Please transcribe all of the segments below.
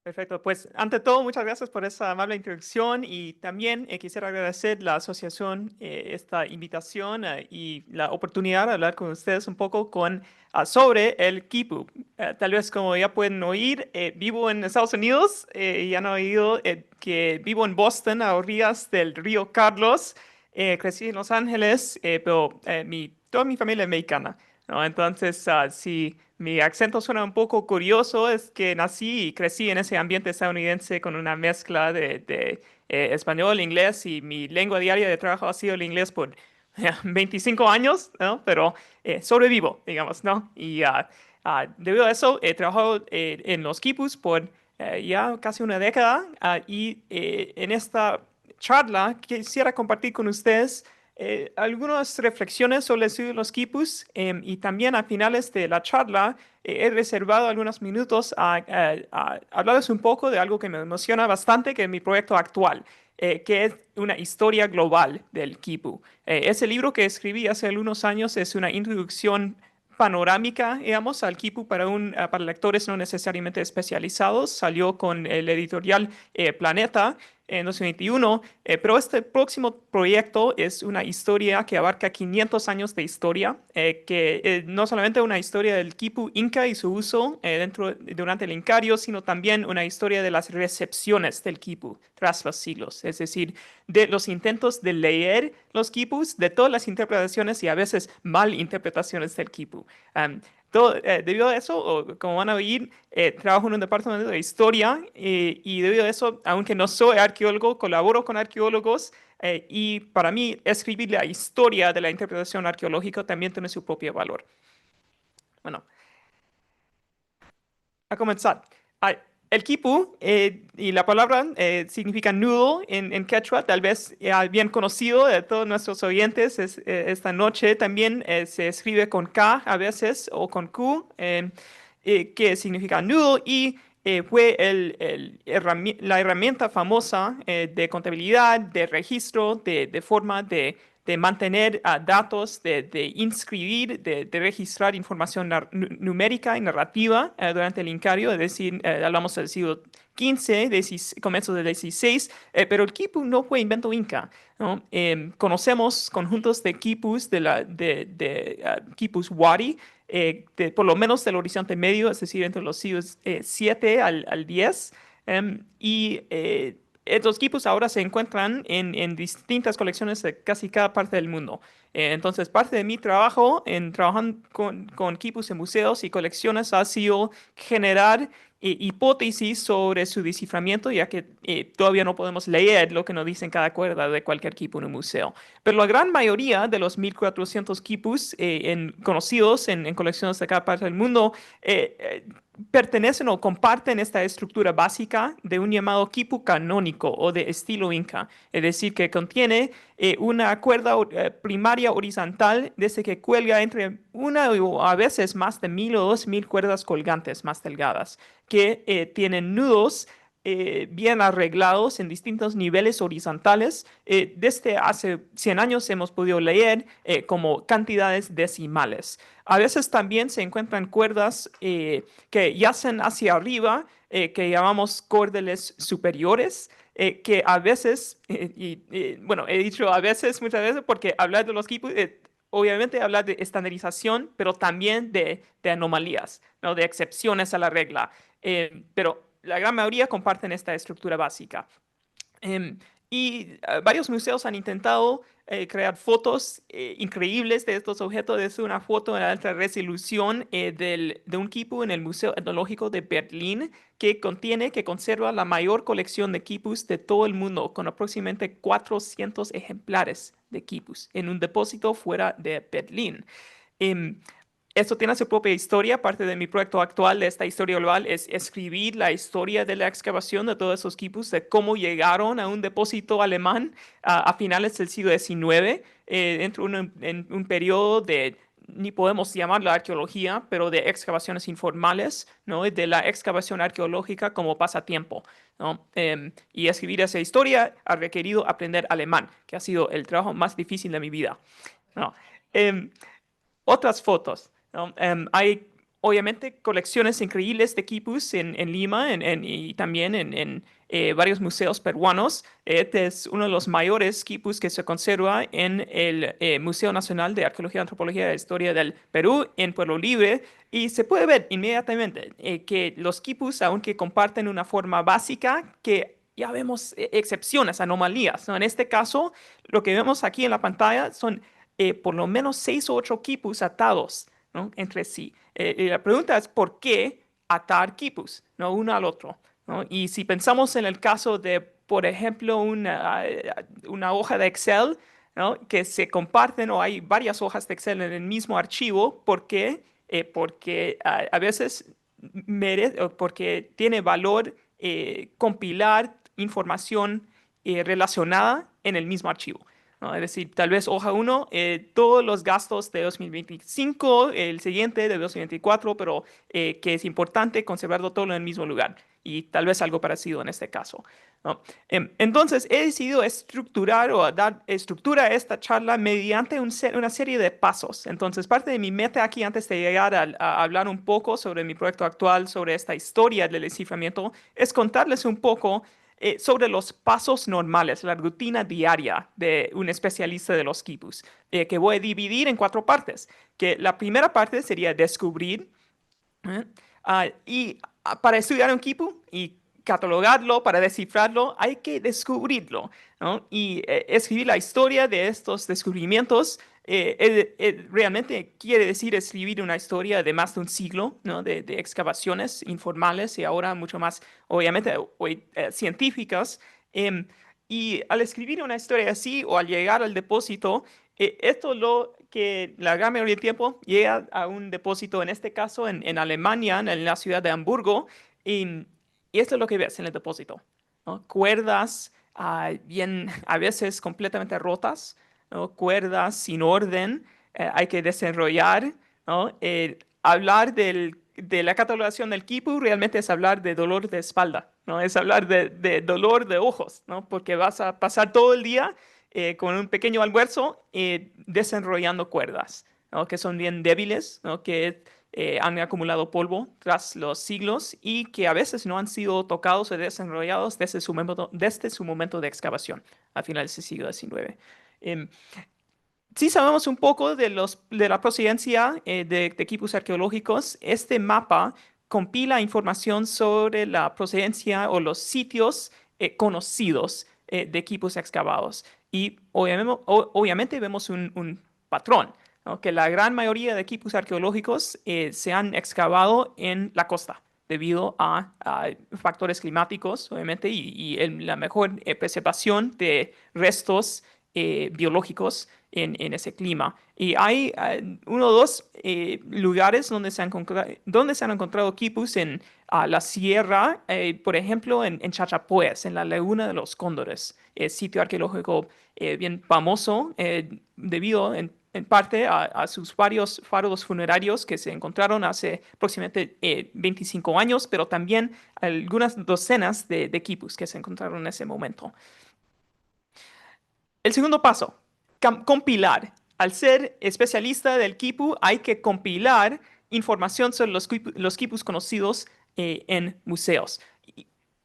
Perfecto, pues ante todo, muchas gracias por esa amable introducción y también quisiera agradecer la asociación, esta invitación y la oportunidad de hablar con ustedes un poco sobre el Kipu. Tal vez como ya pueden oír, vivo en Estados Unidos y han oído que vivo en Boston, a orillas del río Carlos. Crecí en Los Ángeles, pero toda mi familia es mexicana, ¿no? Entonces, si mi acento suena un poco curioso, es que nací y crecí en ese ambiente estadounidense con una mezcla de español, inglés y mi lengua diaria de trabajo ha sido el inglés por 25 años, ¿no? Pero sobrevivo, digamos, ¿no? Y debido a eso he trabajado en los quipus por ya casi una década y en esta charla quisiera compartir con ustedes algunas reflexiones sobre el estudio de los quipus y también a finales de la charla he reservado algunos minutos a hablarles un poco de algo que me emociona bastante, que es mi proyecto actual, que es una historia global del quipu. Ese libro que escribí hace algunos años es una introducción panorámica, digamos, al quipu para lectores no necesariamente especializados. Salió con el editorial Planeta en 2021, pero este próximo proyecto es una historia que abarca 500 años de historia, que no solamente una historia del quipu inca y su uso durante el Incario, sino también una historia de las recepciones del quipu tras los siglos, es decir, de los intentos de leer los quipus, de todas las interpretaciones y a veces mal interpretaciones del quipu. Um, Debido a eso, como van a oír, trabajo en un departamento de historia y debido a eso, aunque no soy arqueólogo, colaboro con arqueólogos y para mí escribir la historia de la interpretación arqueológica también tiene su propio valor. Bueno, a comenzar. Ah, el quipu y la palabra significa nudo en quechua, tal vez bien conocido de todos nuestros oyentes esta noche. También se escribe con K a veces o con Q, que significa nudo y fue la herramienta famosa de contabilidad, de registro, de forma de mantener datos, de inscribir, de registrar información numérica y narrativa durante el Incario, es decir, hablamos del siglo XV, comienzos del XVI, pero el quipu no fue invento inca, ¿no? Conocemos conjuntos de quipus, quipus wari, por lo menos del Oriente Medio, es decir, entre los siglos 7 al 10, y estos quipus ahora se encuentran en distintas colecciones de casi cada parte del mundo. Entonces, parte de mi trabajo en trabajando con quipus en museos y colecciones ha sido generar hipótesis sobre su desciframiento, ya que todavía no podemos leer lo que nos dicen cada cuerda de cualquier quipu en un museo. Pero la gran mayoría de los 1400 quipus conocidos en colecciones de cada parte del mundo pertenecen o comparten esta estructura básica de un llamado quipu canónico o de estilo inca, es decir, que contiene una cuerda primaria horizontal desde que cuelga entre una o a veces más de 1000 o 2000 cuerdas colgantes más delgadas, que tienen nudos bien arreglados en distintos niveles horizontales. Desde hace 100 años hemos podido leer como cantidades decimales. A veces también se encuentran cuerdas que yacen hacia arriba, que llamamos córdeles superiores, que a veces, bueno, he dicho a veces, muchas veces, porque hablar de los quipus, obviamente hablar de estandarización, pero también de anomalías, ¿no? De excepciones a la regla. Pero la gran mayoría comparten esta estructura básica. Em, Varios museos han intentado crear fotos increíbles de estos objetos. Es una foto en alta resolución de un quipu en el Museo Etnológico de Berlín que conserva la mayor colección de quipus de todo el mundo, con aproximadamente 400 ejemplares de quipus en un depósito fuera de Berlín. Em, Esto tiene su propia historia. Parte de mi proyecto actual de esta historia global es escribir la historia de la excavación de todos esos quipus, de cómo llegaron a un depósito alemán a finales del siglo XIX, en un periodo de, ni podemos llamarlo arqueología, pero de excavaciones informales, ¿no? De la excavación arqueológica como pasatiempo, ¿no? Y escribir esa historia ha requerido aprender alemán, que ha sido el trabajo más difícil de mi vida, ¿no? Em, Otras fotos, ¿no? Hay obviamente colecciones increíbles de quipus en Lima y también en varios museos peruanos. Este es uno de los mayores quipus que se conserva en el Museo Nacional de Arqueología, Antropología e Historia del Perú en Pueblo Libre. Y se puede ver inmediatamente que los quipus, aunque comparten una forma básica, que ya vemos excepciones, anomalías, ¿no? En este caso, lo que vemos aquí en la pantalla son por lo menos 6 o 8 quipus atados, ¿no? Entre sí. Y la pregunta es, ¿por qué atar quipus, ¿no? Uno al otro, ¿no? Y si pensamos en el caso de, por ejemplo, una hoja de Excel, ¿no? Que se comparten o hay varias hojas de Excel en el mismo archivo, ¿por qué? Porque a veces o porque tiene valor compilar información relacionada en el mismo archivo, ¿no? Es decir, tal vez hoja uno, todos los gastos de 2025, el siguiente de 2024, pero que es importante conservarlo todo en el mismo lugar. Y tal vez algo parecido en este caso, ¿no? Entonces, he decidido estructurar o dar estructura a esta charla mediante una serie de pasos. Entonces, parte de mi meta aquí, antes de llegar a hablar un poco sobre mi proyecto actual, sobre esta historia del desciframiento, es contarles un poco sobre los pasos normales, la rutina diaria de un especialista de los quipus, que voy a dividir en 4 partes. Que la primera parte sería descubrir, ¿eh? Para estudiar un quipu y catalogarlo, para descifrarlo, hay que descubrirlo, ¿no? Y escribir la historia de estos descubrimientos realmente quiere decir escribir una historia de más de un siglo, ¿no? De excavaciones informales y ahora mucho más, obviamente, hoy, científicas. Y al escribir una historia así o al llegar al depósito, esto lo que la gran mayoría del tiempo llega a un depósito, en este caso en Alemania, en la ciudad de Hamburgo, y esto es lo que ves en el depósito, ¿no? Cuerdas bien, a veces completamente rotas, ¿no? Cuerdas sin orden, hay que desenrollar, ¿no? Hablar de la catalogación del quipu realmente es hablar de dolor de espalda, ¿no? Es hablar de dolor de ojos, ¿no? Porque vas a pasar todo el día con un pequeño almuerzo desenrollando cuerdas, ¿no? Que son bien débiles, ¿no? Que han acumulado polvo tras los siglos y que a veces no han sido tocados o desenrollados desde su momento de excavación a finales del siglo XIX. Em, Sí sabemos un poco de la procedencia de equipos arqueológicos. Este mapa compila información sobre la procedencia o los sitios conocidos de equipos excavados. Y obviamente vemos un patrón, ¿no? Que la gran mayoría de equipos arqueológicos se han excavado en la costa debido a factores climáticos, obviamente, y la mejor preservación de restos biológicos en ese clima. Y hay uno o dos lugares donde se han encontrado quipus en la sierra, por ejemplo, en Chachapoyas, en la Laguna de los Cóndores, sitio arqueológico bien famoso debido en parte a sus varios faros funerarios que se encontraron hace aproximadamente 25 años, pero también algunas docenas de quipus que se encontraron en ese momento. El segundo paso, compilar. Al ser especialista del quipu, hay que compilar información sobre los quipus conocidos en museos.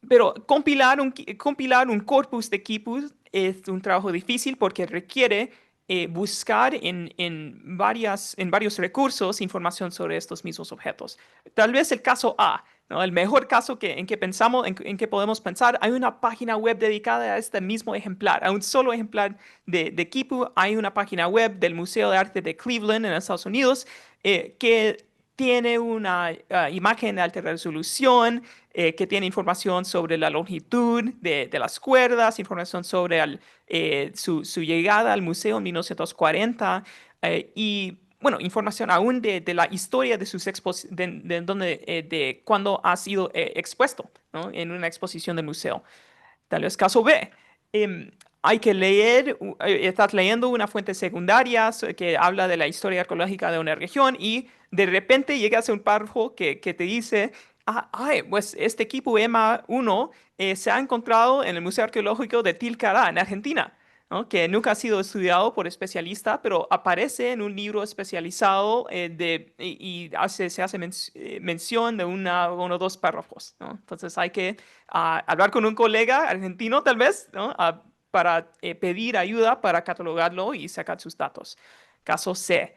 Pero compilar un corpus de quipus es un trabajo difícil porque requiere buscar en varios recursos información sobre estos mismos objetos. Tal vez el caso A, ¿no? El mejor caso en que podemos pensar, hay una página web dedicada a este mismo ejemplar, a un solo ejemplar de quipu. Hay una página web del Museo de Arte de Cleveland en Estados Unidos que tiene una imagen de alta resolución, que tiene información sobre la longitud de las cuerdas, información sobre su llegada al museo en 1940 y, bueno, información aún de la historia de de cuando ha sido expuesto, ¿no? En una exposición del museo. Tal vez caso B. em, Hay que leer, estás leyendo una fuente secundaria que habla de la historia arqueológica de una región y de repente llegas a un párrafo que te dice, pues este equipo EMA 1 se ha encontrado en el Museo Arqueológico de Tilcará, en Argentina. ¿no? Que nunca ha sido estudiado por especialista, pero aparece en un libro especializado se hace mención de uno o dos párrafos, ¿no? Entonces hay que hablar con un colega argentino tal vez, ¿no? Para pedir ayuda para catalogarlo y sacar sus datos. Caso C.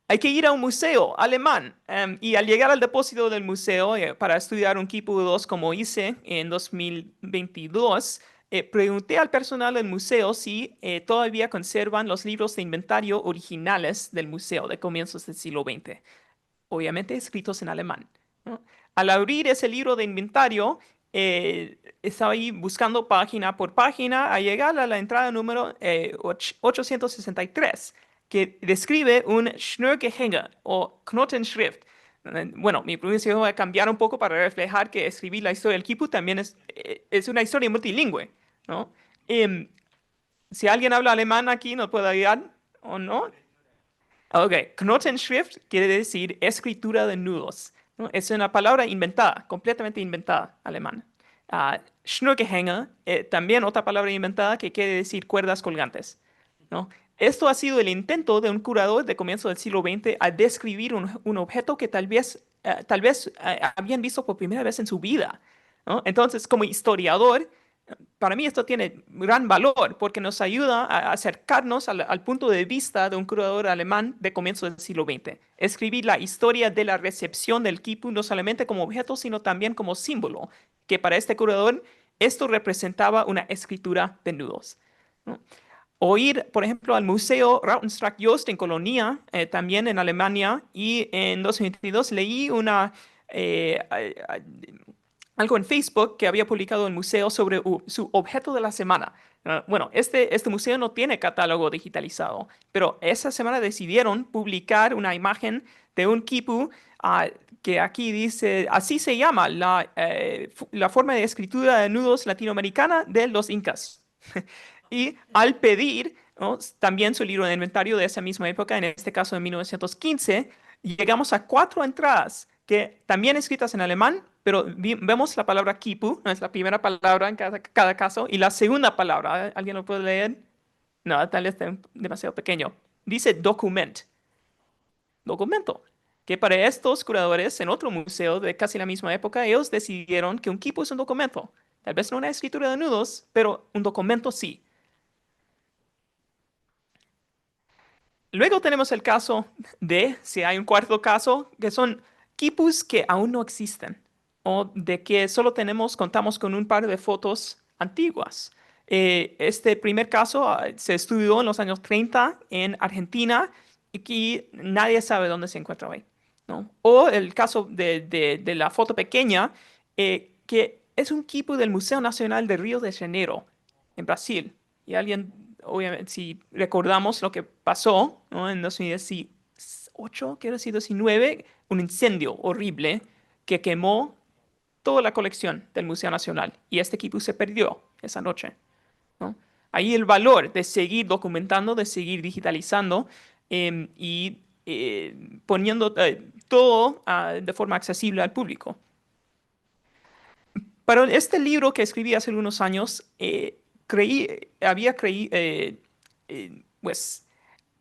Hay que ir a un museo alemán y al llegar al depósito del museo para estudiar un Kipu 2 como hice en 2022, pregunté al personal del museo si todavía conservan los libros de inventario originales del museo de comienzos del siglo XX, obviamente escritos en alemán, ¿no? Al abrir ese libro de inventario, estaba ahí buscando página por página a llegar a la entrada número 863, que describe un Schnürgehänge o Knotenschrift. Bueno, mi pronunciación va a cambiar un poco para reflejar que escribir la historia del Kipu también es una historia multilingüe, ¿no? Em, si alguien habla alemán aquí, ¿nos puede ayudar o no? Ok, Knotenschrift quiere decir escritura de nudos, ¿no? Es una palabra inventada, completamente inventada, alemana. Schnürgehänge, también otra palabra inventada que quiere decir cuerdas colgantes, ¿no? Esto ha sido el intento de un curador de comienzo del siglo XX a describir un objeto que tal vez habían visto por primera vez en su vida, ¿no? Entonces, como historiador, para mí esto tiene gran valor porque nos ayuda a acercarnos al punto de vista de un curador alemán de comienzo del siglo XX. Escribir la historia de la recepción del quipu no solamente como objeto, sino también como símbolo, que para este curador esto representaba una escritura de nudos, ¿no? O ir, por ejemplo, al Museo Rautenstrauch Jost en Colonia, también en Alemania, y en 2022 leí eh, a- a- algo en Facebook que había publicado el museo sobre su objeto de la semana. Bueno, este museo no tiene catálogo digitalizado, pero esa semana decidieron publicar una imagen de un quipu que aquí dice, así se llama la forma de escritura de nudos latinoamericana de los incas. Y al pedir, ¿no? También su libro de inventario de esa misma época, en este caso de 1915, llegamos a cuatro entradas que también escritas en alemán, pero vemos la palabra kipu, no es la primera palabra en cada caso, y la segunda palabra, ¿alguien lo puede leer? No, tal vez está demasiado pequeño. Dice document, documento. Que para estos curadores en otro museo de casi la misma época, ellos decidieron que un kipu es un documento. Tal vez no una escritura de nudos, pero un documento sí. Luego tenemos el caso de, si hay un cuarto caso, que son quipus que aún no existen o de que solo contamos con un par de fotos antiguas. Este primer caso se estudió en los años 30 en Argentina y que nadie sabe dónde se encuentra hoy, ¿no? O el caso de la foto pequeña, que es un quipu del Museo Nacional de Río de Janeiro, en Brasil. Y alguien, obviamente, si recordamos lo que pasó, ¿no? En 2018, quiero decir 19, un incendio horrible que quemó toda la colección del Museo Nacional. Y este equipo se perdió esa noche, ¿no? Ahí el valor de seguir documentando, de seguir digitalizando y poniendo todo de forma accesible al público. Para este libro que escribí hace unos años, había creído, pues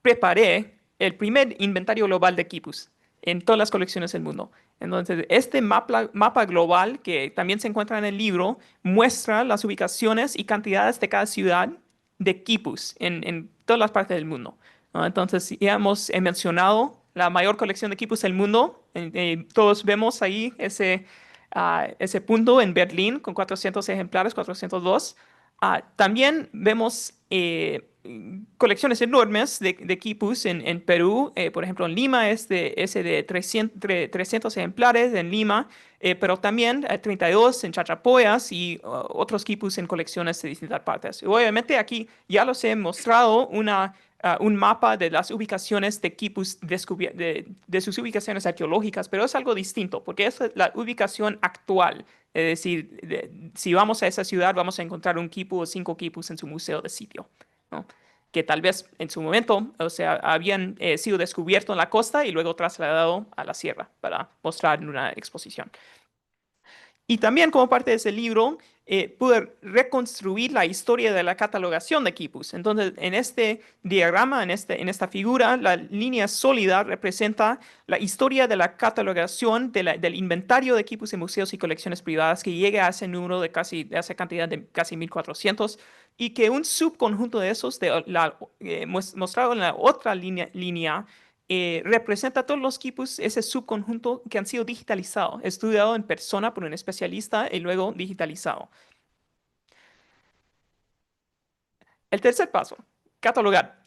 preparé el primer inventario global de quipus en todas las colecciones del mundo. Entonces, este mapa global, que también se encuentra en el libro, muestra las ubicaciones y cantidades de cada ciudad de quipus en todas las partes del mundo, ¿no? Entonces, ya he mencionado la mayor colección de quipus del mundo. Todos vemos ahí ese punto en Berlín con 400 ejemplares, 402. También vemos colecciones enormes de quipus en Perú. Por ejemplo, en Lima ese de 300 ejemplares en Lima, pero también 32 en Chachapoyas y otros quipus en colecciones de distintas partes. Y obviamente aquí ya los he mostrado un mapa de las ubicaciones de quipus de sus ubicaciones arqueológicas, pero es algo distinto porque es la ubicación actual. Es decir, si vamos a esa ciudad, vamos a encontrar un quipu o cinco quipus en su museo de sitio, ¿no? Que tal vez en su momento, o sea, habían sido descubiertos en la costa y luego trasladado a la sierra para mostrar en una exposición. Y también como parte de ese libro, pude reconstruir la historia de la catalogación de quipus. Entonces, en este diagrama, en esta figura, la línea sólida representa la historia de la catalogación del inventario de quipus en museos y colecciones privadas que llega a ese número de esa cantidad de casi 1400 y que un subconjunto de esos, mostrado en la otra línea representa todos los quipus, ese subconjunto que han sido digitalizados, estudiado en persona por un especialista y luego digitalizado. El tercer paso, catalogar.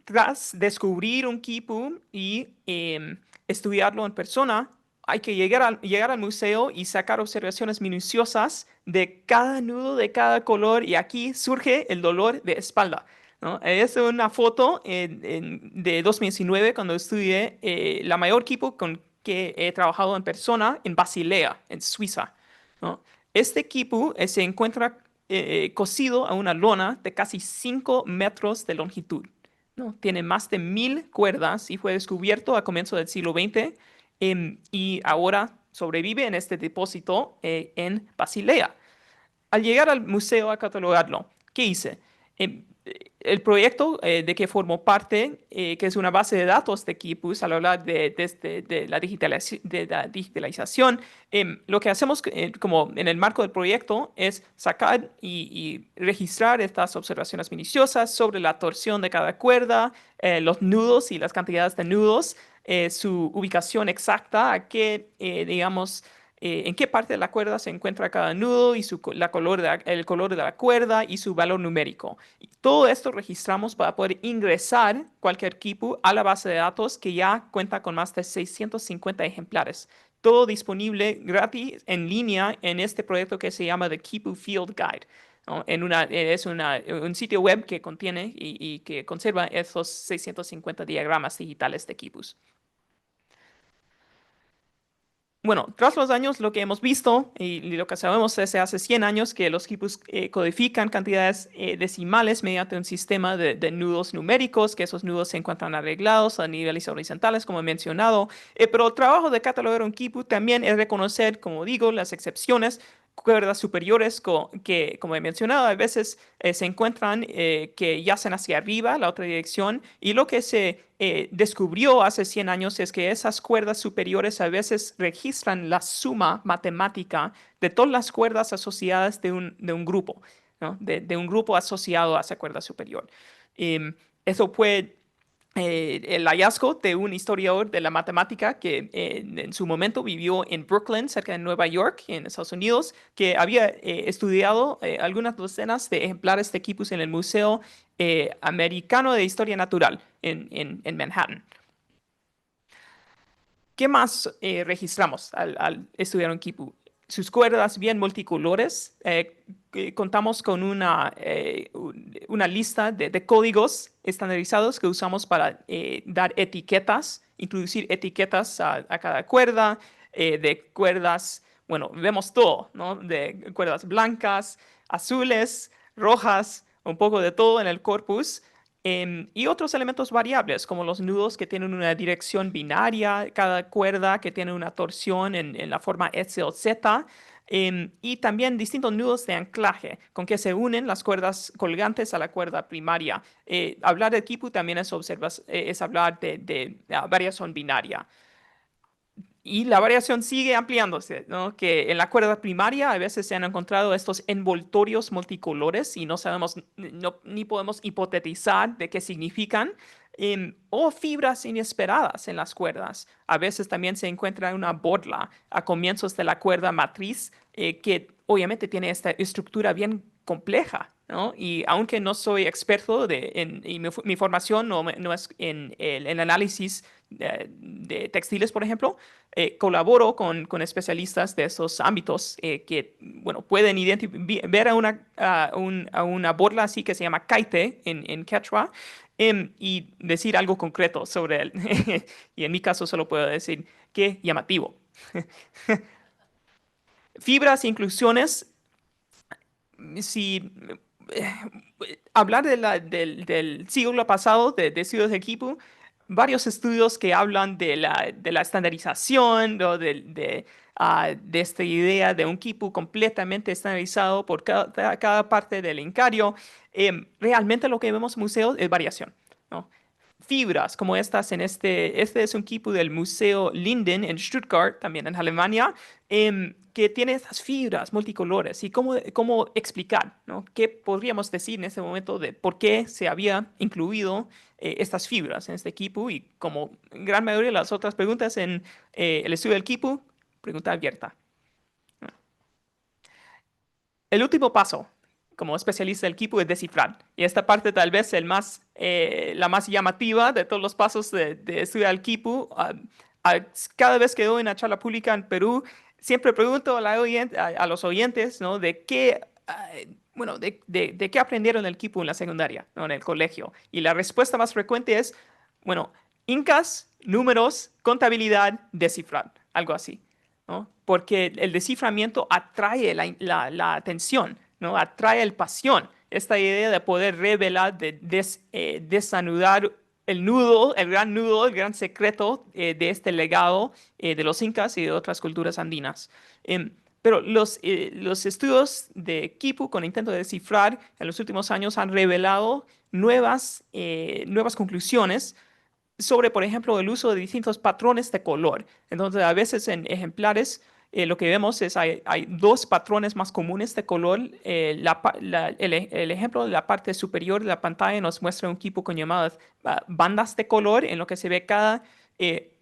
Tras descubrir un quipu y estudiarlo en persona, hay que llegar al museo y sacar observaciones minuciosas de cada nudo, de cada color, y aquí surge el dolor de espalda, ¿no? Es una foto de 2019 cuando estudié la mayor quipu con que he trabajado en persona en Basilea, en Suiza, ¿no? Este quipu se encuentra cosido a una lona de casi 5 metros de longitud, ¿no? Tiene más de 1000 cuerdas y fue descubierto a comienzos del siglo XX, y ahora sobrevive en este depósito en Basilea. Al llegar al museo a catalogarlo, ¿qué hice? El proyecto de que formó parte, que es una base de datos de Kipus, al hablar de la digitalización, lo que hacemos como en el marco del proyecto es sacar y registrar estas observaciones minuciosas sobre la torsión de cada cuerda, los nudos y las cantidades de nudos, su ubicación exacta, a qué, digamos, en qué parte de la cuerda se encuentra cada nudo y el color de la cuerda y su valor numérico. Y todo esto registramos para poder ingresar cualquier quipu a la base de datos que ya cuenta con más de 650 ejemplares. Todo disponible gratis en línea en este proyecto que se llama The Kipu Field Guide, ¿no? Un sitio web que contiene y que conserva esos 650 diagramas digitales de quipus. Bueno, tras los años, lo que hemos visto y lo que sabemos desde hace 100 años, que los quipus codifican cantidades decimales mediante un sistema de nudos numéricos, que esos nudos se encuentran arreglados a niveles horizontales, como he mencionado. Pero el trabajo de catalogar un quipu también es reconocer, como digo, las excepciones, cuerdas superiores que, como he mencionado, a veces se encuentran que yacen hacia arriba, la otra dirección, y lo que se descubrió hace 100 años es que esas cuerdas superiores a veces registran la suma matemática de todas las cuerdas asociadas de un grupo, ¿no? De un grupo asociado a esa cuerda superior. Eso fue el hallazgo de un historiador de la matemática que en su momento vivió en Brooklyn, cerca de Nueva York, en Estados Unidos, que había estudiado algunas docenas de ejemplares de quipus en el Museo Americano de Historia Natural en Manhattan. ¿Qué más registramos al estudiar un quipu? Sus cuerdas bien multicolores. Contamos con una lista de códigos estandarizados que usamos para dar etiquetas, introducir etiquetas a cada cuerda, de cuerdas, bueno, vemos todo, ¿no? De cuerdas blancas, azules, rojas, un poco de todo en el corpus. Y otros elementos variables, como los nudos que tienen una dirección binaria, cada cuerda que tiene una torsión en la forma S o Z, y también distintos nudos de anclaje con que se unen las cuerdas colgantes a la cuerda primaria. Hablar de quipu también es hablar de variación binaria. Y la variación sigue ampliándose, ¿no? Que en la cuerda primaria a veces se han encontrado estos envoltorios multicolores y no sabemos, ni podemos hipotetizar de qué significan, o fibras inesperadas en las cuerdas. A veces también se encuentra una borla a comienzos de la cuerda matriz, que obviamente tiene esta estructura bien compleja, ¿no? Y aunque no soy experto y mi formación no es en el análisis de textiles, por ejemplo, colaboro con especialistas de esos ámbitos que, bueno, pueden ver a una borla así que se llama kaite en quechua, y decir algo concreto sobre él. Y en mi caso solo puedo decir qué llamativo. Fibras e inclusiones, si hablar del siglo pasado de estudios de equipo, varios estudios que hablan de la estandarización, ¿no? De esta idea de un quipu completamente estandarizado por cada parte del Incario. Realmente lo que vemos en museos es variación, ¿no? Fibras como estas este es un quipu del Museo Linden en Stuttgart, también en Alemania, que tiene estas fibras multicolores. ¿Y cómo explicar, ¿no? ¿Qué podríamos decir en este momento de por qué se había incluido estas fibras en este quipu? Y como gran mayoría de las otras preguntas en el estudio del quipu, pregunta abierta. El último paso, como especialista del equipo, es descifrar. Y esta parte tal vez la más llamativa de todos los pasos de estudiar el equipo. Cada vez que doy una charla pública en Perú, siempre pregunto a los oyentes, ¿no? Bueno, de qué aprendieron el equipo en la secundaria, ¿no? En el colegio. Y la respuesta más frecuente es, bueno, incas, números, contabilidad, descifrar, algo así. ¿No? Porque el desciframiento atrae la atención, ¿no? Atrae el pasión. Esta idea de poder revelar, desanudar el gran secreto de este legado de los incas y de otras culturas andinas. Pero los estudios de Kipu con intento de descifrar en los últimos años han revelado nuevas conclusiones sobre, por ejemplo, el uso de distintos patrones de color. Entonces, a veces en ejemplares lo que vemos es hay dos patrones más comunes de color. El ejemplo de la parte superior de la pantalla nos muestra un tipo con llamadas bandas de color, en lo que se ve cada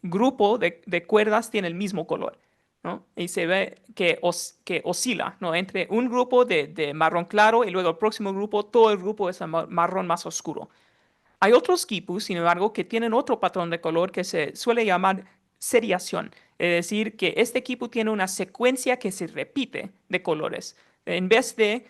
grupo de cuerdas tiene el mismo color. ¿No? Y se ve que oscila, ¿no? Entre un grupo de marrón claro y luego el próximo grupo, todo el grupo es marrón más oscuro. Hay otros quipus, sin embargo, que tienen otro patrón de color que se suele llamar seriación. Es decir, que este quipu tiene una secuencia que se repite de colores. En vez de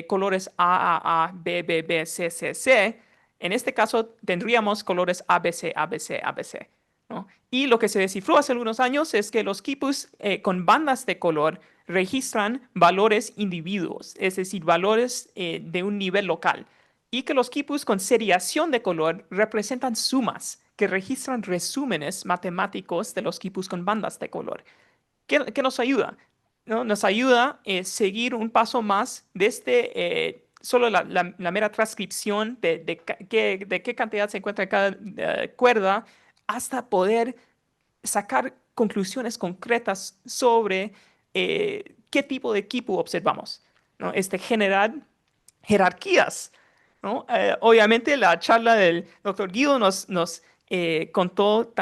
colores A, B, B, B, C, C, C, en este caso tendríamos colores A, B, C, A, B, C, A, B, C. ¿No? Y lo que se descifró hace algunos años es que los quipus con bandas de color registran valores individuos, es decir, valores de un nivel local y que los quipus con seriación de color representan sumas que registran resúmenes matemáticos de los quipus con bandas de color. ¿Qué nos ayuda? ¿No? Nos ayuda a seguir un paso más desde solo la mera transcripción de qué cantidad se encuentra en cada cuerda hasta poder sacar conclusiones concretas sobre qué tipo de equipo observamos, ¿no? Generar jerarquías, ¿no? Obviamente la charla del doctor Guido nos contó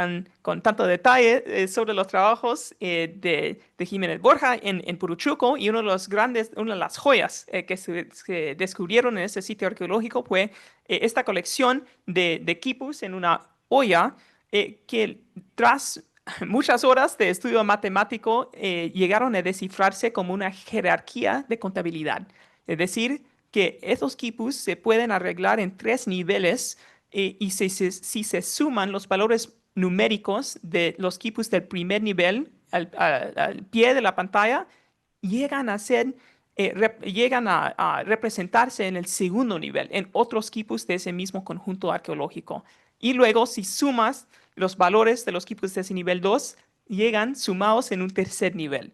con tanto detalle sobre los trabajos de Jiménez Borja en Puruchuco y uno de los una de las joyas que se descubrieron en ese sitio arqueológico fue esta colección de quipus en una olla que tras muchas horas de estudio matemático llegaron a descifrarse como una jerarquía de contabilidad. Es decir, que estos quipus se pueden arreglar en tres niveles y si se suman los valores numéricos de los quipus del primer nivel al pie de la pantalla, llegan a ser, llegan a representarse en el segundo nivel, en otros quipus de ese mismo conjunto arqueológico. Y luego, si sumas los valores de los quipus de ese nivel 2, llegan sumados en un tercer nivel,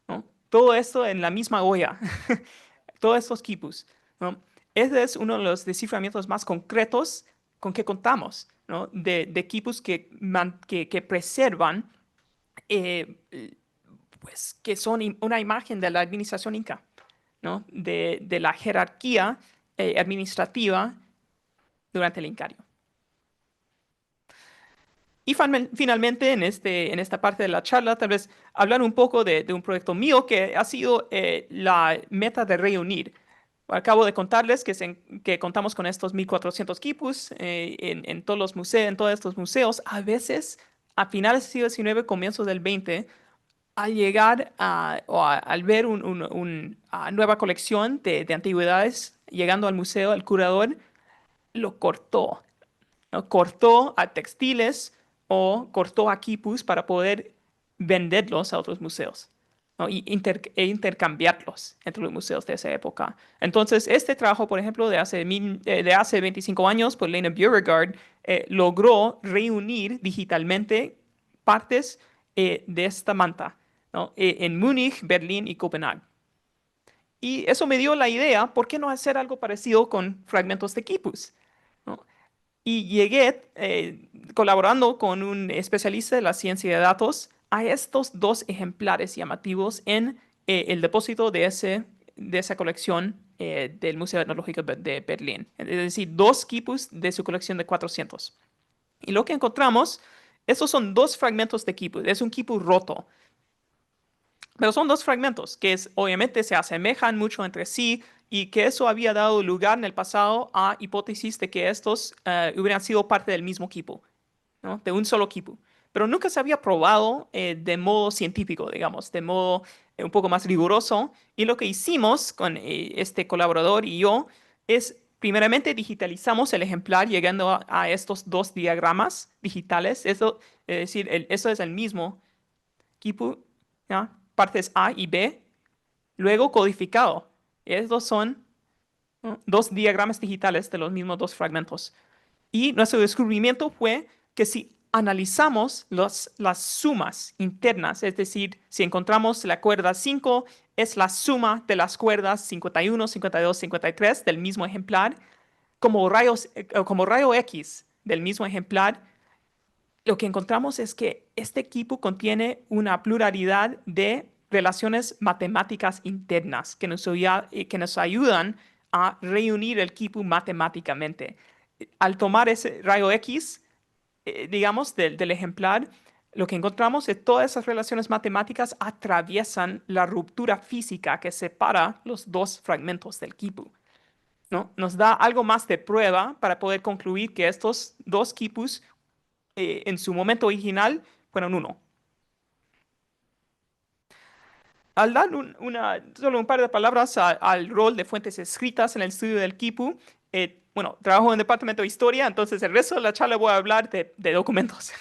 ¿no? Todo esto en la misma olla, todos estos quipus, ¿no? Ese es uno de los desciframientos más concretos con que contamos, ¿no? De quipus que preservan eh, pues que son una imagen de la administración inca, ¿no? De la jerarquía administrativa durante el Incario. Y finalmente, en esta parte de la charla, tal vez hablar un poco de un proyecto mío que ha sido la meta de reunir. Acabo de contarles que contamos con estos 1.400 quipus en todos los museos, en todos estos museos. A veces, a finales del siglo XIX, comienzos del XX, al llegar al ver una nueva colección de antigüedades, llegando al museo, el curador lo cortó, ¿no? Cortó a textiles o cortó a quipus para poder venderlos a otros museos. ¿no? E intercambiarlos entre los museos de esa época. Entonces, este trabajo, por ejemplo, de hace 25 años por Lena Beauregard, logró reunir digitalmente partes de esta manta, ¿no? En Múnich, Berlín y Copenhague. Y eso me dio la idea, ¿por qué no hacer algo parecido con fragmentos de quipus? ¿No? Y llegué, colaborando con un especialista de la ciencia de datos, a estos dos ejemplares llamativos en el depósito de esa colección del Museo Etnológico de Berlín. Es decir, dos quipus de su colección de 400. Y lo que encontramos, estos son dos fragmentos de quipus. Es un quipus roto. Pero son dos fragmentos obviamente se asemejan mucho entre sí y que eso había dado lugar en el pasado a hipótesis de que estos hubieran sido parte del mismo equipo, ¿no? De un solo equipo. Pero nunca se había probado de modo científico, digamos, de modo un poco más riguroso. Y lo que hicimos con este colaborador y yo es, primeramente, digitalizamos el ejemplar llegando a estos dos diagramas digitales. Eso, es decir, eso es el mismo equipo, ¿ya? Partes A y B, luego codificado. Estos son, ¿no? Dos diagramas digitales de los mismos dos fragmentos. Y nuestro descubrimiento fue que si analizamos las sumas internas, es decir, si encontramos la cuerda 5, es la suma de las cuerdas 51, 52, 53 del mismo ejemplar, como rayo X del mismo ejemplar, lo que encontramos es que este equipo contiene una pluralidad de relaciones matemáticas internas que nos ayudan a reunir el equipo matemáticamente. Al tomar ese rayo X, digamos, del ejemplar, lo que encontramos es que todas esas relaciones matemáticas atraviesan la ruptura física que separa los dos fragmentos del equipo, ¿no? Nos da algo más de prueba para poder concluir que estos dos quipus en su momento original fueron uno. Al dar solo un par de palabras al rol de fuentes escritas en el estudio del Kipu, bueno, trabajo en el departamento de historia, entonces el resto de la charla voy a hablar de documentos.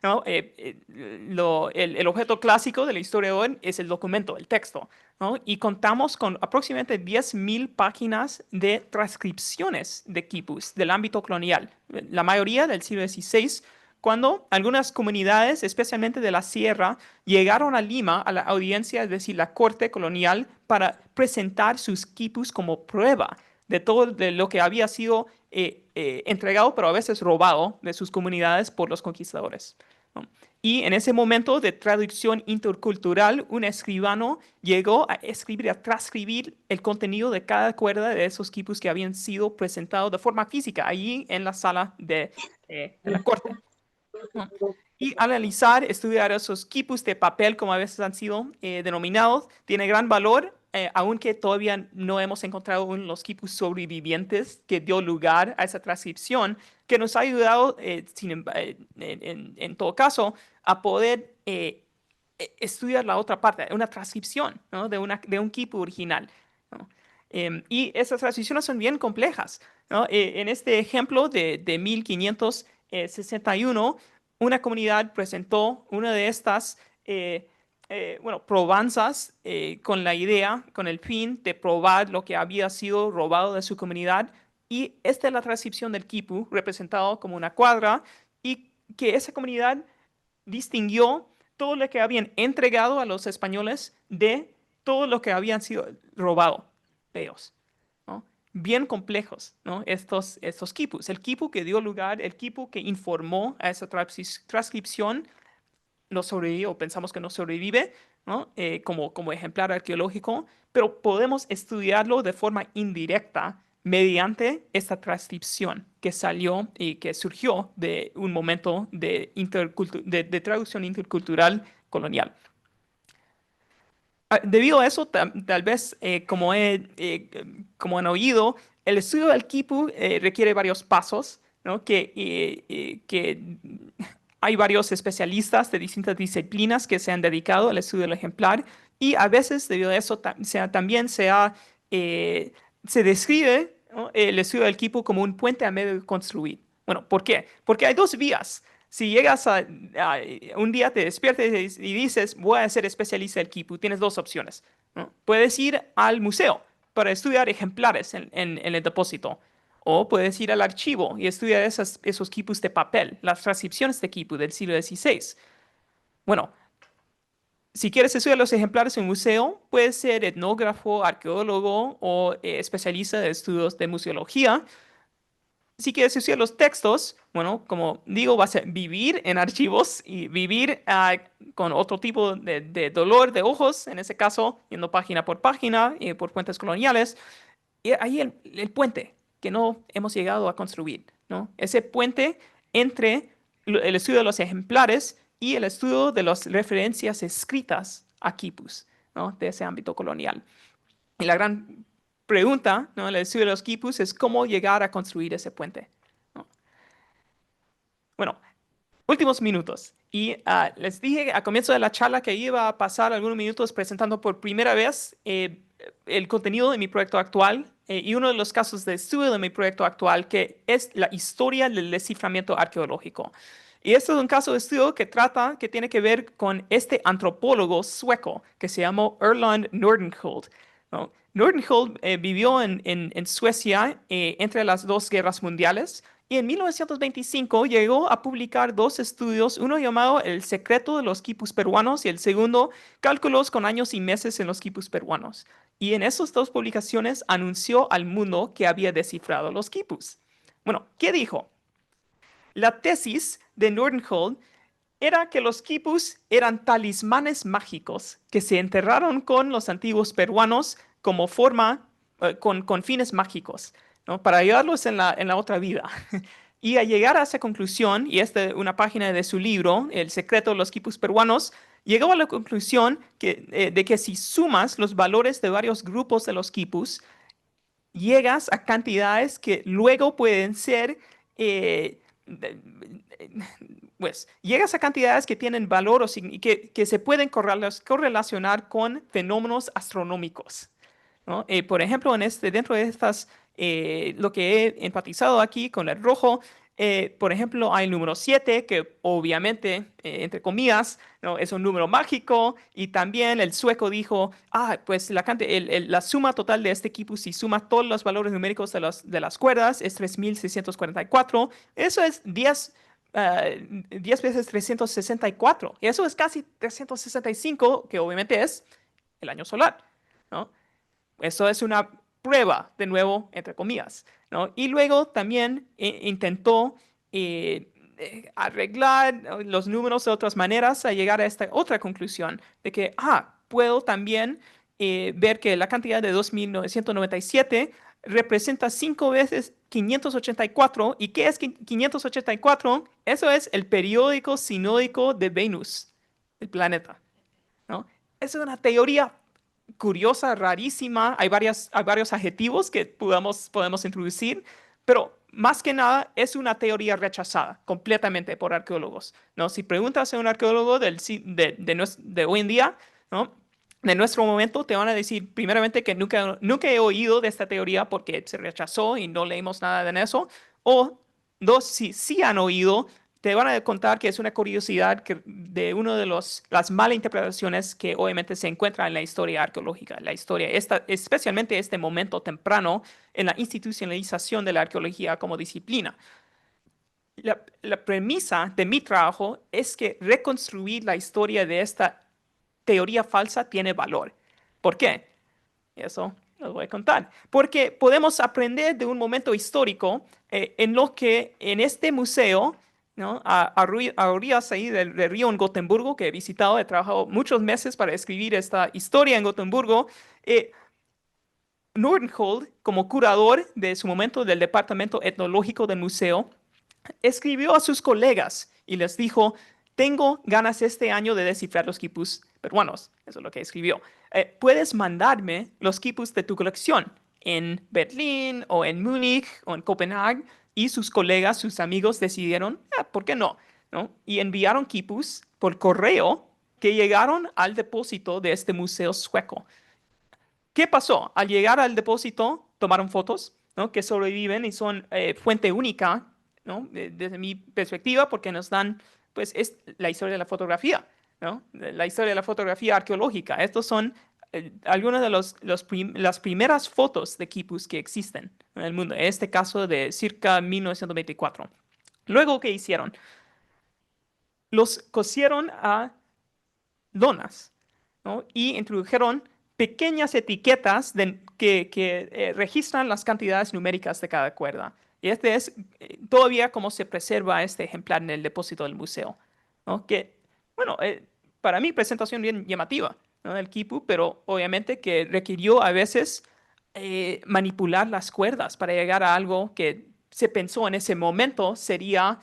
¿No? El objeto clásico de la historia hoy es el documento, el texto, ¿no? Y contamos con aproximadamente 10.000 páginas de transcripciones de quipus del ámbito colonial, la mayoría del siglo XVI, cuando algunas comunidades, especialmente de la sierra, llegaron a Lima, a la audiencia, es decir, la corte colonial, para presentar sus quipus como prueba de todo de lo que había sido entregado, pero a veces robado de sus comunidades por los conquistadores, ¿no? Y en ese momento de traducción intercultural, un escribano llegó a escribir, a transcribir el contenido de cada cuerda de esos quipus que habían sido presentados de forma física allí en la sala de la corte, ¿no? Y analizar, estudiar esos quipus de papel, como a veces han sido denominados, tiene gran valor, aunque todavía no hemos encontrado uno de los quipus sobrevivientes que dio lugar a esa transcripción, que nos ha ayudado, en todo caso, a poder estudiar la otra parte, una transcripción, ¿no? De un quipu original, ¿no? Y esas transiciones son bien complejas, ¿no? En este ejemplo de 1561, una comunidad presentó una de estas, bueno, probanzas con la idea, con el fin de probar lo que había sido robado de su comunidad. Y esta es la transcripción del quipu, representado como una cuadra, y que esa comunidad distinguió todo lo que habían entregado a los españoles de todo lo que habían sido robado de ellos, ¿no? Bien complejos, ¿no? Estos quipus. El quipu que dio lugar, el quipu que informó a esa transcripción, no sobrevivió, pensamos que no sobrevive, ¿no? Como ejemplar arqueológico, pero podemos estudiarlo de forma indirecta mediante esta transcripción que salió y que surgió de un momento de traducción intercultural colonial. Debido a eso, tal vez, como han oído, el estudio del quipu requiere varios pasos, ¿no? Que hay varios especialistas de distintas disciplinas que se han dedicado al estudio del ejemplar y a veces, debido a eso, también se describe, ¿no? El estudio del quipu como un puente a medio de construir. Bueno, ¿por qué? Porque hay dos vías. Si llegas un día te despiertes y dices, voy a ser especialista del quipu, tienes dos opciones, ¿no? Puedes ir al museo para estudiar ejemplares en el depósito, o puedes ir al archivo y estudiar esos quipus de papel, las transcripciones de quipu del siglo XVI. Bueno, si quieres estudiar los ejemplares en museo, puedes ser etnógrafo, arqueólogo o especialista de estudios de museología. Si quieres estudiar los textos, bueno, como digo, vas a vivir en archivos y vivir con otro tipo de dolor de ojos, en ese caso, yendo página por página y por fuentes coloniales. Y ahí el puente que no hemos llegado a construir, ¿no? Ese puente entre el estudio de los ejemplares y el estudio de las referencias escritas a quipus, ¿no? De ese ámbito colonial. Y la gran pregunta, ¿no? El estudio de los quipus es cómo llegar a construir ese puente, ¿no? Bueno, últimos minutos. Y les dije a comienzo de la charla que iba a pasar algunos minutos presentando por primera vez el contenido de mi proyecto actual y uno de los casos de estudio de mi proyecto actual, que es la historia del desciframiento arqueológico. Y este es un caso de estudio que tiene que ver con este antropólogo sueco que se llamó Erland Nordenskiöld, ¿no? Nordenskiöld vivió en Suecia entre las dos guerras mundiales y en 1925 llegó a publicar dos estudios, uno llamado El secreto de los quipus peruanos y el segundo, Cálculos con años y meses en los quipus peruanos. Y en esas dos publicaciones anunció al mundo que había descifrado los quipus. Bueno, ¿qué dijo? La tesis de Nordenskiöld era que los quipus eran talismanes mágicos que se enterraron con los antiguos peruanos como forma, con fines mágicos, ¿no? Para ayudarlos en la otra vida. Y al llegar a esa conclusión, y esta es una página de su libro, El secreto de los quipus peruanos, llegó a la conclusión de que si sumas los valores de varios grupos de los quipus, llegas a cantidades que luego pueden ser, pues, llegas a cantidades que tienen valor y que se pueden correlacionar con fenómenos astronómicos, ¿no? Por ejemplo, dentro de estas, lo que he enfatizado aquí con el rojo, por ejemplo, hay el número 7, que obviamente, entre comillas, ¿no? Es un número mágico, y también el sueco dijo, pues la suma total de este equipo, si suma todos los valores numéricos de las cuerdas, es 3644. Eso es 10 veces 364, y eso es casi 365, que obviamente es el año solar, ¿no? Eso es una prueba, de nuevo, entre comillas, ¿no? Y luego también intentó arreglar, ¿no?, los números de otras maneras a llegar a esta otra conclusión de que, puedo también ver que la cantidad de 2997 representa 5 veces 584. ¿Y qué es 584? Eso es el periódico sinódico de Venus, el planeta, ¿no? Es una teoría curiosa, rarísima. Hay varios adjetivos que podemos introducir, pero más que nada es una teoría rechazada completamente por arqueólogos, ¿no? Si preguntas a un arqueólogo de hoy en día, ¿no?, de nuestro momento, te van a decir primeramente que nunca he oído de esta teoría porque se rechazó y no leímos nada de eso. O dos, si sí han oído, te van a contar que es una curiosidad de una de las malas interpretaciones que obviamente se encuentra en la historia arqueológica, especialmente este momento temprano en la institucionalización de la arqueología como disciplina. La premisa de mi trabajo es que reconstruir la historia de esta teoría falsa tiene valor. ¿Por qué? Eso les voy a contar. Porque podemos aprender de un momento histórico en lo que en este museo, ¿no?, a orillas ahí del río en Gotemburgo, que he visitado, he trabajado muchos meses para escribir esta historia en Gotemburgo. Nordenskiöld, como curador de su momento del departamento etnológico del museo, escribió a sus colegas y les dijo, tengo ganas este año de descifrar los quipus peruanos. Eso es lo que escribió. Puedes mandarme los quipus de tu colección en Berlín o en Múnich o en Copenhague. Y sus colegas, sus amigos decidieron, ¿por qué no? ¿No? Y enviaron quipus por correo que llegaron al depósito de este museo sueco. ¿Qué pasó? Al llegar al depósito, tomaron fotos, ¿no?, que sobreviven y son fuente única ¿no? Desde mi perspectiva, porque nos dan, pues, es la historia de la fotografía, ¿no? La historia de la fotografía arqueológica. Estos son algunas de las primeras fotos de quipus que existen en el mundo. En este caso de circa 1924. Luego, ¿qué hicieron? Los cosieron a lonas, ¿no? Y introdujeron pequeñas etiquetas que registran las cantidades numéricas de cada cuerda. Y este es todavía cómo se preserva este ejemplar en el depósito del museo, ¿no? Que, bueno, para mí presentación bien llamativa, ¿no? Del quipu, pero obviamente que requirió a veces manipular las cuerdas para llegar a algo que se pensó en ese momento tendría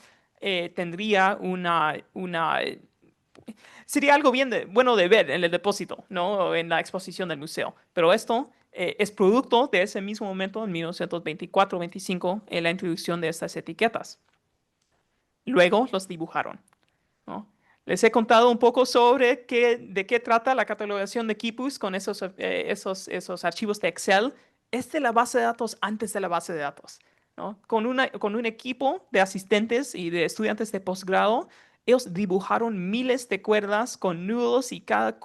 sería algo bueno de ver en el depósito, ¿no? O en la exposición del museo. Pero esto es producto de ese mismo momento, en 1924-25, en la introducción de estas etiquetas. Luego los dibujaron, ¿no? Les he contado un poco sobre de qué trata la catalogación de quipus con esos archivos de Excel. Es de la base de datos antes de la base de datos, ¿no? Con un equipo de asistentes y de estudiantes de posgrado, ellos dibujaron miles de cuerdas con nudos y cada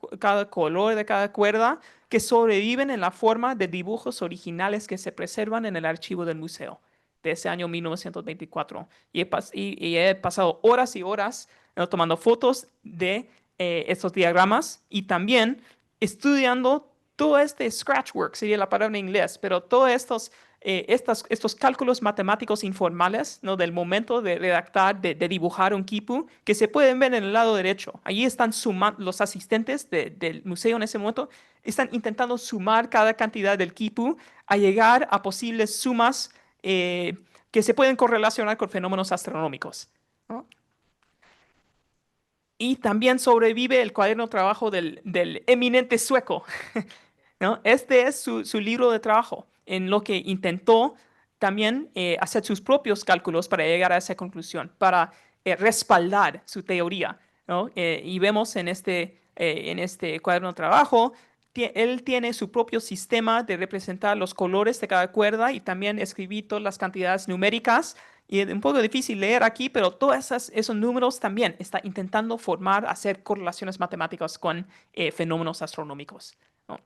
color de cada cuerda que sobreviven en la forma de dibujos originales que se preservan en el archivo del museo de ese año 1924. Y he pasado horas y horas, ¿no? Tomando fotos de estos diagramas y también estudiando todo este scratch work, sería la palabra en inglés, pero todos estos cálculos matemáticos informales, ¿no? Del momento de redactar, de dibujar un quipu, que se pueden ver en el lado derecho. Allí están sumando los asistentes del museo en ese momento, están intentando sumar cada cantidad del quipu a llegar a posibles sumas que se pueden correlacionar con fenómenos astronómicos, ¿no? Y también sobrevive el cuaderno de trabajo del eminente sueco, ¿no? Este es su libro de trabajo, en lo que intentó también hacer sus propios cálculos para llegar a esa conclusión, para respaldar su teoría, ¿no? Y vemos en este cuaderno de trabajo, él tiene su propio sistema de representar los colores de cada cuerda y también escribí todas las cantidades numéricas. Y es un poco difícil leer aquí, pero todos esos números también está intentando hacer correlaciones matemáticas con fenómenos astronómicos, ¿no?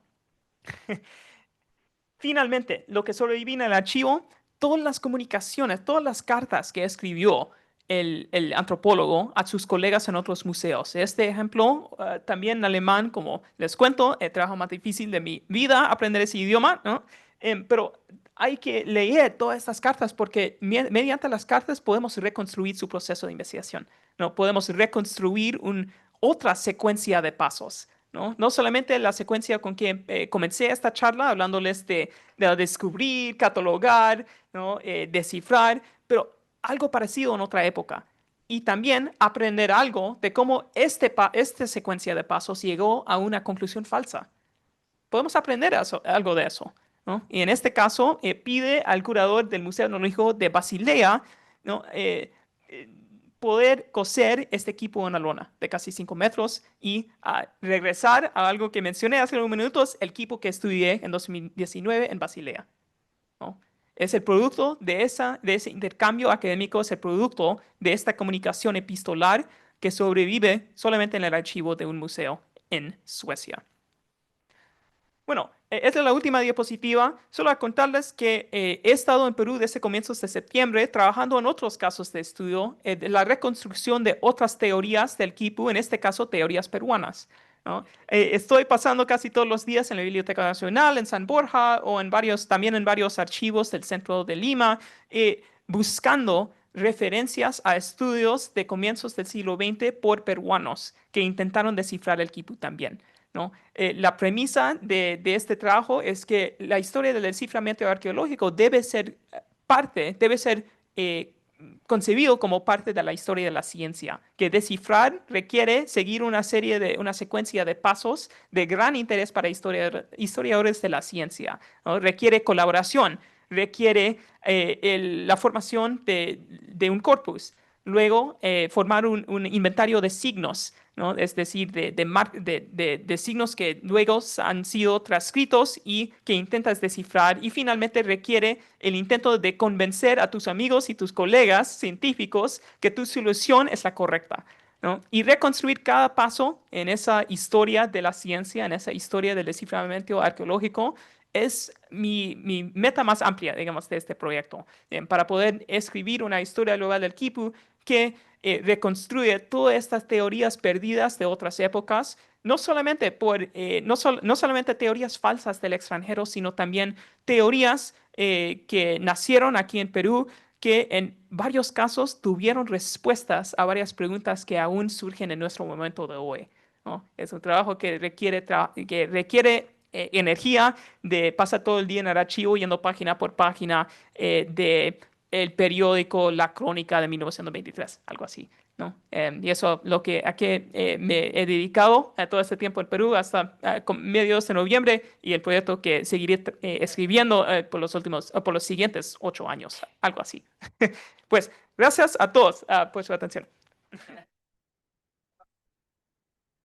Finalmente, lo que sobrevive en el archivo, todas las comunicaciones, todas las cartas que escribió el antropólogo a sus colegas en otros museos. Este ejemplo, también en alemán, como les cuento, el trabajo más difícil de mi vida, aprender ese idioma, ¿no? Pero hay que leer todas estas cartas porque mediante las cartas podemos reconstruir su proceso de investigación, ¿no? Podemos reconstruir otra secuencia de pasos. ¿No? No solamente la secuencia con que comencé esta charla hablándoles de descubrir, catalogar, ¿no? Descifrar, pero algo parecido en otra época. Y también aprender algo de cómo esta secuencia de pasos llegó a una conclusión falsa. Podemos aprender algo de eso, ¿no? Y en este caso, pide al curador del Museo Etnológico de Basilea, ¿no? Eh, poder coser este equipo en una lona de casi 5 metros y regresar a algo que mencioné hace unos minutos, el equipo que estudié en 2019 en Basilea, ¿no? Es el producto de ese intercambio académico, es el producto de esta comunicación epistolar que sobrevive solamente en el archivo de un museo en Suecia. Bueno, esta es la última diapositiva. Solo a contarles que he estado en Perú desde comienzos de septiembre trabajando en otros casos de estudio de la reconstrucción de otras teorías del quipu, en este caso teorías peruanas, ¿no? Estoy pasando casi todos los días en la Biblioteca Nacional, en San Borja o también en varios archivos del centro de Lima, buscando referencias a estudios de comienzos del siglo XX por peruanos que intentaron descifrar el quipu también, ¿no? La premisa de este trabajo es que la historia del desciframiento arqueológico debe ser eh, concebido como parte de la historia de la ciencia, que descifrar requiere seguir una secuencia de pasos de gran interés para historiadores de la ciencia, ¿no? Requiere colaboración, requiere la formación de un corpus, luego formar un inventario de signos ¿no? Es decir, de signos que luego han sido transcritos y que intentas descifrar y finalmente requiere el intento de convencer a tus amigos y tus colegas científicos que tu solución es la correcta, ¿no? Y reconstruir cada paso en esa historia de la ciencia, en esa historia del desciframiento arqueológico, es mi meta más amplia, digamos, de este proyecto, para poder escribir una historia global del Quipu que reconstruye todas estas teorías perdidas de otras épocas, no solamente teorías falsas del extranjero, sino también teorías que nacieron aquí en Perú, que en varios casos tuvieron respuestas a varias preguntas que aún surgen en nuestro momento de hoy, ¿no? Es un trabajo que requiere energía, de pasa todo el día en el archivo yendo página por página de el periódico La Crónica de 1923, algo así, ¿no? Y eso a que me he dedicado todo este tiempo en Perú hasta mediados de noviembre y el proyecto que seguiré escribiendo por los siguientes 8 años, algo así. Pues gracias a todos por su atención.